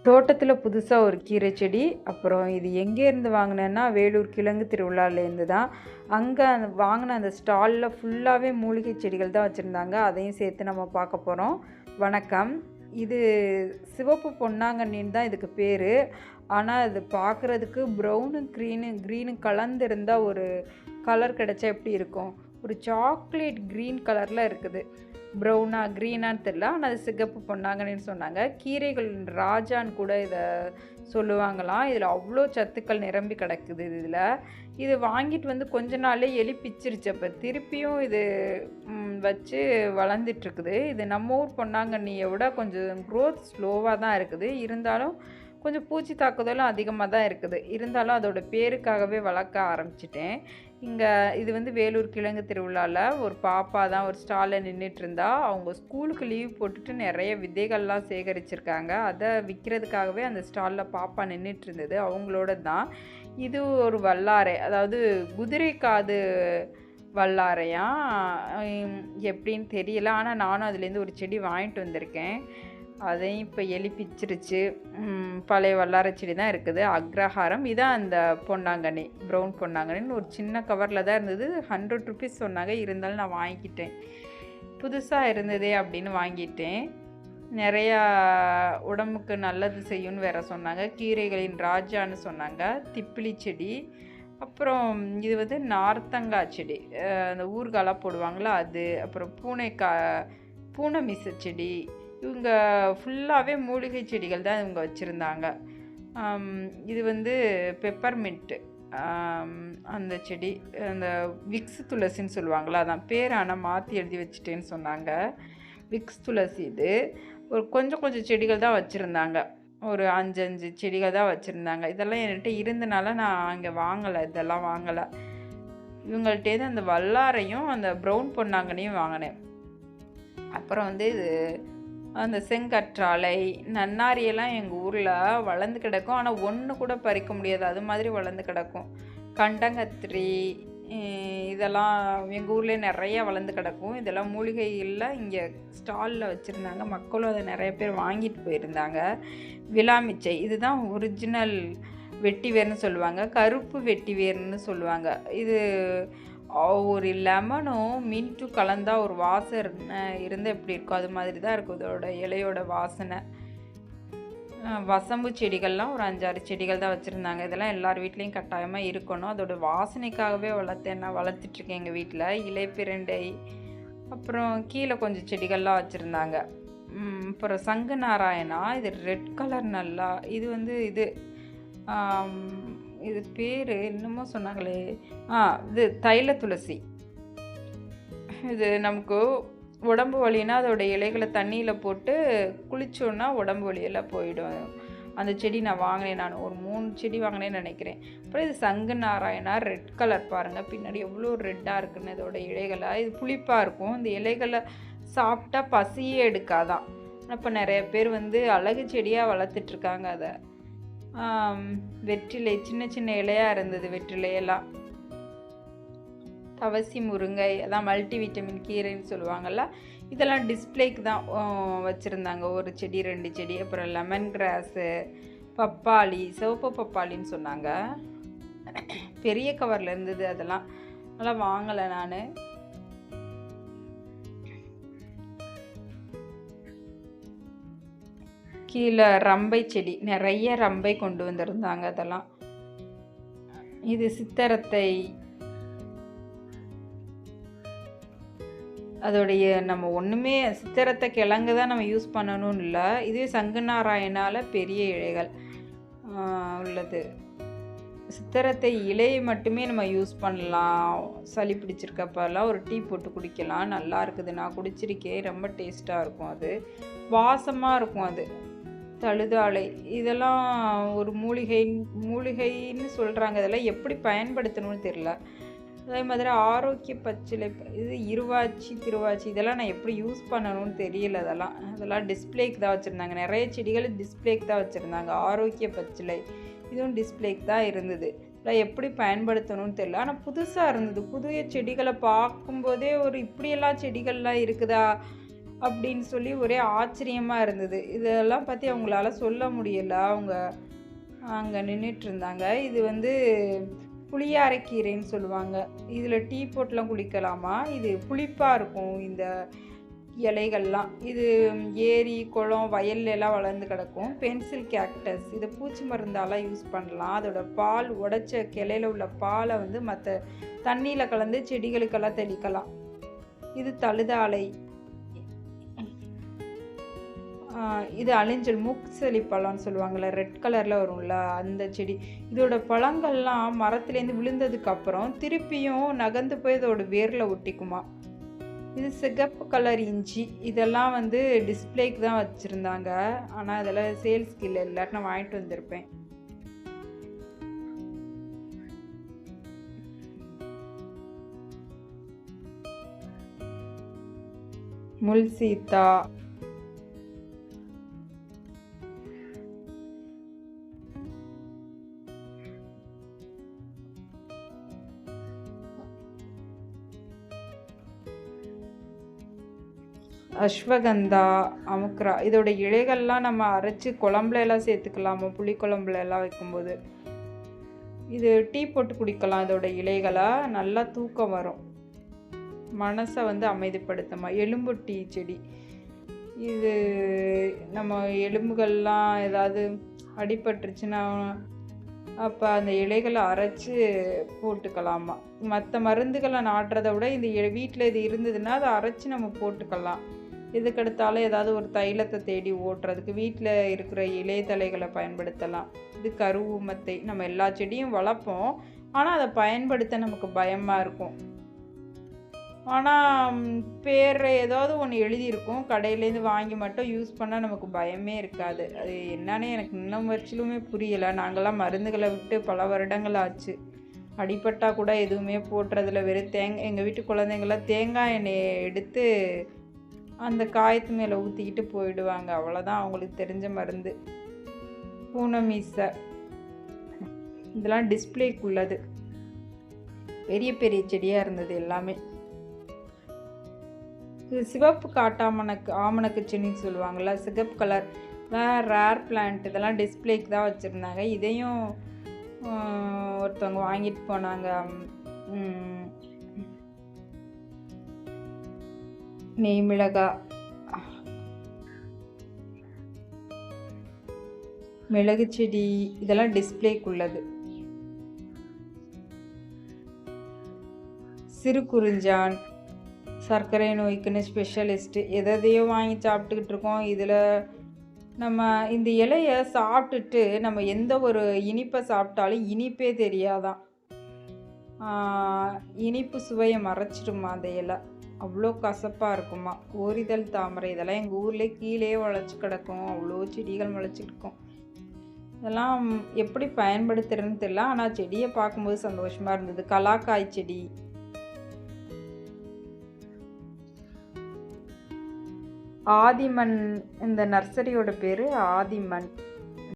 தோட்டத்தில் புதுசாக ஒரு கீரை செடி. அப்புறம் இது எங்கேருந்து வாங்கினேன்னா வேலூர் கிழங்கு திருவிழாலேருந்து தான். அங்கே வாங்கின அந்த ஸ்டாலில் ஃபுல்லாகவே மூலிகை செடிகள் தான் வச்சுருந்தாங்க. அதையும் சேர்த்து நம்ம பார்க்க போகிறோம். வணக்கம். இது சிவப்பு பொன்னாங்கண்ணின்னு தான் இதுக்கு பேர். ஆனால் இது பார்க்குறதுக்கு ப்ரௌனு க்ரீனு கலந்துருந்தால் ஒரு கலர் கிடச்சா எப்படி இருக்கும்? ஒரு சாக்லேட் க்ரீன் கலரில் இருக்குது. ப்ரௌனா க்ரீனான்னு தெரில, ஆனால் அது சிகப்பு பொன்னாங்கன்னு சொன்னாங்க. கீரைகள் ராஜான்னு கூட இதை சொல்லுவாங்களாம். இதில் அவ்வளோ சத்துக்கள் நிரம்பி கிடக்குது. இது வாங்கிட்டு வந்து கொஞ்ச நாளே எலி பிச்சிருச்சு. அப்போ திருப்பியும் இது வச்சு வளர்ந்துட்டுருக்குது. இது நம்ம ஊர் பொன்னாங்கண்ணியை விட கொஞ்சம் க்ரோத் ஸ்லோவாக தான் இருக்குது. இருந்தாலும் கொஞ்சம் பூச்சி தாக்குதலும் அதிகமாக தான் இருக்குது. இருந்தாலும் அதோட பேருக்காகவே வளர்க்க ஆரம்பிச்சிட்டேன். இது வந்து வேலூர் கிழங்கு திருவிழாவில் ஒரு பாப்பா தான் ஒரு ஸ்டாலில் நின்றுட்டு இருந்தா. அவங்க ஸ்கூலுக்கு லீவ் போட்டுட்டு நிறைய விதைகள்லாம் சேகரிச்சிருக்காங்க. அதை விற்கிறதுக்காகவே அந்த ஸ்டாலில் பாப்பா நின்றுட்டு இருந்தது. அவங்களோட தான் இது ஒரு வல்லாரை, அதாவது குதிரை காது வல்லாரையா எப்படின்னு தெரியல. ஆனால் நானும் அதுலேருந்து ஒரு செடி வாங்கிட்டு வந்திருக்கேன். அதையும் இப்போ எலி பிச்சிருச்சு. பழைய வல்லாரை செடி தான் இருக்குது. அக்ரஹாரம் இதான் அந்த பொன்னாங்கண்ணி, ப்ரௌன் பொன்னாங்கண்ணின்னு ஒரு சின்ன கவரில் தான் இருந்தது. 100 ருபீஸ் சொன்னாங்க. இருந்தாலும் நான் வாங்கிக்கிட்டேன். புதுசாக இருந்ததே அப்படின்னு வாங்கிட்டேன். நிறையா உடம்புக்கு நல்லது செய்யும்னு வேற சொன்னாங்க. கீரைகளின் ராஜான்னு சொன்னாங்க. திப்பிலி செடி, அப்புறம் இது வந்து நார்த்தங்காய் செடி, அந்த ஊறுகாலாம் போடுவாங்களா அது, அப்புறம் பூனை மிசை செடி. இவங்க ஃபுல்லாகவே மூலிகை செடிகள் தான் இவங்க வச்சுருந்தாங்க. இது வந்து பெப்பர்மின்ட்டு அந்த செடி, அந்த விக்ஸ் துளசின்னு சொல்லுவாங்களா, அதான் பேர். ஆனால் மாற்றி எழுதி வச்சுட்டேன்னு சொன்னாங்க. விக்ஸ் துளசி. இது ஒரு கொஞ்சம் செடிகள் தான் வச்சுருந்தாங்க. ஒரு 5 செடிகள் தான் வச்சுருந்தாங்க. இதெல்லாம் என்கிட்ட இருந்தனால நான் அங்கே வாங்கலை, இதெல்லாம் வாங்கலை. இவங்கள்ட்டேருந்து அந்த வல்லாரையும் அந்த ப்ரௌன் பொன்னாங்கண்ணியும் வாங்கினேன். அப்புறம் வந்து இது அந்த செங்கற்றாழை, நன்னாரியெல்லாம் எங்கள் ஊரில் வளர்ந்து கிடக்கும். ஆனால் ஒன்று கூட பறிக்க முடியாது, அது மாதிரி வளர்ந்து கிடக்கும். கண்டங்கத்திரி, இதெல்லாம் எங்கள் ஊர்லேயே நிறையா வளர்ந்து கிடக்கும். இதெல்லாம் மூலிகையில் இங்கே ஸ்டாலில் வச்சுருந்தாங்க. மக்களும் அதை நிறைய பேர் வாங்கிட்டு போயிருந்தாங்க. விலாமிச்சை, இதுதான் ஒரிஜினல் வெட்டிவேர்னு சொல்லுவாங்க. கருப்பு வெட்டிவேர்னு சொல்லுவாங்க. இது ஒரு லெமனும் மின்ட்டும் கலந்தால் ஒரு வாசனை இருந்தால் எப்படி இருக்கும், அது மாதிரி தான் இருக்கும் இதோட இலையோட வாசனை. வசம்பு செடிகள்லாம் ஒரு 5-6 செடிகள் தான் வச்சுருந்தாங்க. இதெல்லாம் எல்லார் வீட்லேயும் கட்டாயமாக இருக்கணும். அதோட வாசனைக்காகவே நான் வளர்த்துட்ருக்கேன் எங்கள் வீட்டில். இலைப்பிரண்டை, அப்புறம் கீழே கொஞ்சம் செடிகள்லாம் வச்சுருந்தாங்க. அப்புறம் சங்கு நாராயணா, இது ரெட் கலர் நல்லா. இது வந்து இது பேர் என்னமோ சொன்னாங்களே, இது தைல துளசி. இது நமக்கு உடம்பு வலினா அதோட இலைகளை தண்ணியில் போட்டு குளிச்சோன்னா உடம்பு வலியெல்லாம் போயிடும். அந்த செடி நான் வாங்கினேன். நான் ஒரு 3 செடி வாங்கினேன்னு நினைக்கிறேன். அப்புறம் இது சங்கு நாராயணா, ரெட் கலர் பாருங்கள், பின்னாடி எவ்வளோ ரெட்டாக இருக்குன்னு இதோட இலைகளை. இது புளிப்பாக இருக்கும். இந்த இலைகளை சாப்பிட்டா பசியே எடுக்காதான். இப்போ நிறைய பேர் வந்து அழகு செடியாக வளர்த்துட்ருக்காங்க அதை. வெற்றிலை, சின்ன இலையாக இருந்தது வெற்றிலையெல்லாம். தவசி முருங்கை, அதான் மல்டி விட்டமின் கீரைன்னு சொல்லுவாங்கள்ல. இதெல்லாம் டிஸ்பிளேக்கு தான் வச்சுருந்தாங்க. ஒரு செடி 2 செடி. அப்புறம் லெமன் கிராஸு, பப்பாளி, சிவப்பு பப்பாளின்னு சொன்னாங்க. பெரிய கவரில் இருந்தது. அதெல்லாம் வாங்கலை நான். கீழே ரம்பை செடி, நிறைய ரம்பை கொண்டு வந்திருந்தாங்க. அதெல்லாம் இது சித்தரத்தை, அதோடைய நம்ம ஒன்றுமே சித்தரத்தை கிழங்கு தான் நம்ம யூஸ் பண்ணணும்னு இல்லை. இதுவே சங்கு நாராயணால பெரிய இலைகள் உள்ளது. சித்தரத்தை இலையை மட்டுமே நம்ம யூஸ் பண்ணலாம். சளி பிடிச்சிருக்கப்பெல்லாம் ஒரு டீ போட்டு குடிக்கலாம். நல்லா இருக்குது, நான் குடிச்சிருக்கேன். ரொம்ப டேஸ்ட்டாக இருக்கும். அது வாசமாக இருக்கும். அது தழுதாழை, இதெல்லாம் ஒரு மூலிகைன்னு சொல்கிறாங்க. இதெல்லாம் எப்படி பயன்படுத்தணும்னு தெரியல. அதே மாதிரி ஆரோக்கிய பச்சிலை, இது இருவாச்சி, திருவாச்சி, இதெல்லாம் நான் எப்படி யூஸ் பண்ணணும்னு தெரியல. அதெல்லாம் டிஸ்பிளேக்கு தான் வச்சுருந்தாங்க. நிறைய செடிகள் டிஸ்பிளேக்கு தான் வச்சுருந்தாங்க. ஆரோக்கிய பச்சிலை இதுவும் டிஸ்பிளேக்கு தான் இருந்தது. இதெல்லாம் எப்படி பயன்படுத்தணும்னு தெரியல. ஆனால் புதுசாக இருந்தது. புதிய செடிகளை பார்க்கும்போதே இப்படியெல்லாம் செடிகள்லாம் இருக்குதா அப்படின்னு சொல்லி ஒரே ஆச்சரியமாக இருந்தது. இதெல்லாம் பற்றி அவங்களால சொல்ல முடியல. அவங்க அங்கே நின்றுட்டுருந்தாங்க. இது வந்து புளியாரைக்கீரைன்னு சொல்லுவாங்க. இதில் டீ போட்டுலாம் குளிக்கலாமா. இது புளிப்பாக இருக்கும் இந்த இலைகள்லாம். இது ஏரி குளம் வயல்லாம் வளர்ந்து கிடக்கும். பென்சில் கேக்டஸ், இதை பூச்சி மருந்தாலாம் யூஸ் பண்ணலாம். அதோட பால் உடைச்ச கிளையில் உள்ள பாலை வந்து மற்ற தண்ணியில் கலந்து செடிகளுக்கெல்லாம் தெளிக்கலாம். இது தழுதாலை. இது அழிஞ்சல் மூக்குசளி பழம்னு சொல்லுவாங்கள்ல, ரெட் கலரில் வரும்ல அந்த செடி. இதோட பழங்கள்லாம் மரத்துலேருந்து விழுந்ததுக்கப்புறம் திருப்பியும் நகர்ந்து போய் இதோட வேரில் ஒட்டிக்குமா. இது சிகப்பு கலர் இஞ்சி. இதெல்லாம் வந்து டிஸ்பிளேக்கு தான் வச்சுருந்தாங்க. ஆனால் இதெல்லாம் சேல்ஸ்க்கு இல்லை, இல்லாட்டி நான் வாங்கிட்டு வந்திருப்பேன். முள் சீத்தா, அஸ்வகந்தா, அமுக்ரா. இதோட இலைகள்லாம் நம்ம அரைச்சி குழம்புல எல்லாம் சேர்த்துக்கலாமா, புளி குழம்புல எல்லாம் வைக்கும்போது. இது டீ போட்டு குடிக்கலாம். இதோட இலைகளை நல்லா தூக்கம் வரும், மனசை வந்து அமைதிப்படுத்துமா. எலும்புட்டி செடி. இது நம்ம எலும்புகள்லாம் ஏதாவது அடிபட்டுருச்சுன்னா அப்போ அந்த இலைகளை அரைச்சி போட்டுக்கலாமா. மற்ற மருந்துகளை நாட்டுறதை விட இந்த வீட்டில் இது இருந்ததுன்னா அதை அரைச்சி நம்ம போட்டுக்கலாம். இதுக்கடுத்தாலும் ஏதாவது ஒரு தைலத்தை தேடி ஓட்டுறதுக்கு வீட்டில் இருக்கிற இலைத்தலைகளை பயன்படுத்தலாம். இது கருவூமத்தை. நம்ம எல்லா செடியும் வளர்ப்போம், ஆனால் அதை பயன்படுத்த நமக்கு பயமாக இருக்கும். ஆனால் பேர் ஏதாவது ஒன்று எழுதியிருக்கும், கடையிலேருந்து வாங்கி மட்டும் யூஸ் பண்ணால் நமக்கு பயமே இருக்காது. அது என்னன்னு எனக்கு இன்னும் வரையிலுமே புரியலை. நாங்கள்லாம் மருந்துகளை விட்டு பல வருடங்கள் ஆச்சு. அடிபட்டால் கூட எதுவுமே போட்டுறதில்ல. வெறும் எங்கள் வீட்டு குழந்தைங்களாம் தேங்காய் எண்ணெயை எடுத்து அந்த காயத்து மேலே ஊற்றிக்கிட்டு போயிடுவாங்க. அவ்வளோதான் அவங்களுக்கு தெரிஞ்ச மருந்து. பூனமீசை. இதெல்லாம் டிஸ்பிளேக்குள்ளது. பெரிய பெரிய செடியாக இருந்தது எல்லாமே. இது சிவப்பு ஆமணக்கு செடின்னு சொல்லுவாங்கள்ல, சிகப்பு கலர் ரேர் பிளான்ட். இதெல்லாம் டிஸ்பிளேக்கு தான் வச்சுருந்தாங்க. இதையும் ஒருத்தவங்க வாங்கிட்டு போனாங்க. நெய் மிளகா, மிளகு செடி, இதெல்லாம் டிஸ்பிளேக்கு உள்ளது. சிறு குறிஞ்சான், சர்க்கரை நோய்க்குன்னு ஸ்பெஷலிஸ்ட்டு. எதையோ வாங்கி சாப்பிட்டுக்கிட்டு இருக்கோம். இதில் நம்ம இந்த இலையை சாப்பிட்டுட்டு நம்ம எந்த ஒரு இனிப்பை சாப்பிட்டாலும் இனிப்பே தெரியாதான். இனிப்பு சுவையை மறைச்சிடுமா அந்த இலை. அவ்வளோ கசப்பாக இருக்குமா. ஓரிதழ் தாமரை. இதெல்லாம் எங்கள் ஊர்லேயே கீழே வளைச்சி கிடக்கும். அவ்வளோ செடிகள் முளைச்சிருக்கும். இதெல்லாம் எப்படி பயன்படுத்துறதுன்னு தெரியல, ஆனால் செடியை பார்க்கும்போது சந்தோஷமாக இருந்தது. கலாக்காய் செடி. ஆதிமன். இந்த நர்சரியோட பேர் ஆதிமன்.